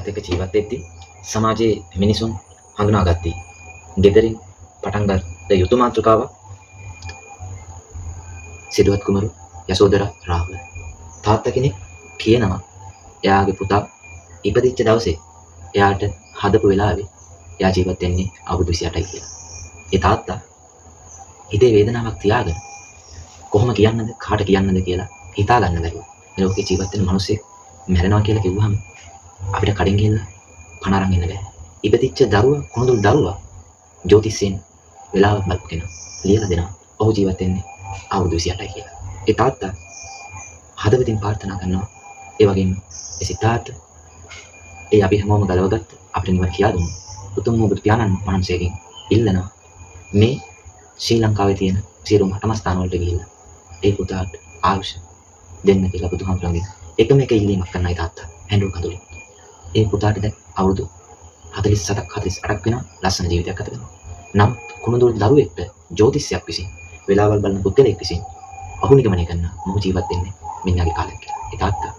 එක්ක ජීවත් වෙද්දී සමාජයේ මිනිසුන් හඳුනාගත්තී. ගෙදරින් පටන් ගත්ත යුතු මාතෘකාවක් සිදුවත් කුමරු යසෝදරා රාහුල. තාත්තා කෙනෙක් කියනවා එයාගේ පුතා ඉපදිච්ච දවසේ එයාට හදපු වෙලාවේ එයා ජීවත් වෙන්නේ අවුරුදු 28යි කියලා. ඒ තාත්තා හිතේ වේදනාවක් තියාගෙන කොහොම කියන්නද කාට කියන්නද කියලා හිතා ගන්න බැරුව. මේ ලෝකේ ජීවත් වෙන මිනිස්සෙක් මැරෙනවා කියලා කිව්වහම අපිට කඩින් ගිහලා පණ අරන් ඉන්න බෑ. ඉපදිච්ච දරුවා කුණුදුල් දරුවා ජෝතිෂයෙන් වෙලාවක් බලපු කෙනා ලියලා දෙනවා. ඔහු ජීවත් වෙන්නේ අවුරුදු 28යි කියලා. ඒ තාත්තා හදවතින් ප්‍රාර්ථනා කරනවා ඒ වගේම ඒ සිතාර්ථ ඒ අපි හැමෝම ගලවගත්ත අපිට නිවන් කියා දුන්නු උතුම් බුදු පියාණන් වහන්සේගෙන් ඉල්ලනවා මේ ශ්‍රී ලංකාවේ තියෙන සියලුම අටම ස්ථාන වලට ගිහිල්ලා ඒ පුතාට ආයුෂ දෙන්න කියලා බුදුහාමුදුරන්ගෙන් එකම එක ඉල්ලීමක් කරන්නයි තාත්තා හැඬු කඳුලින්. ඒ පුතාට දැන් අවුරුදු 47ක් 48ක් වෙනවා ලස්සන ජීවිතයක් ගත කරනවා. නම් කුණුදුල් දරුවෙක්ට ජෝතිෂයක් විසින් වෙලාවල් බලන පුද්ගලයෙක් විසින් ඔහු නිගමනය කරන මොහු ජීවත් වෙන්නේ මිනිහාගේ කාලයක් කියලා. ඒ තාත්තා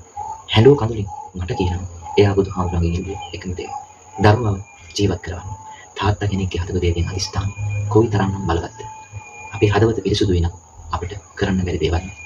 හැඬු කඳුලින් මට කියනවා එයා බුදුහාමුදුරන්ගෙන් ඉල්ලුවේ එකම දේ. දරුවව ජීවත් කරවන්න. තාත්තා කෙනෙක්ගේ හදවතේ තියෙන අදිස්ථාන කොයිතරම්නම් බලවත්ද. අපි හදවත පිරිසුදු වෙනම් අපිට කරන්න බැරි දේවල්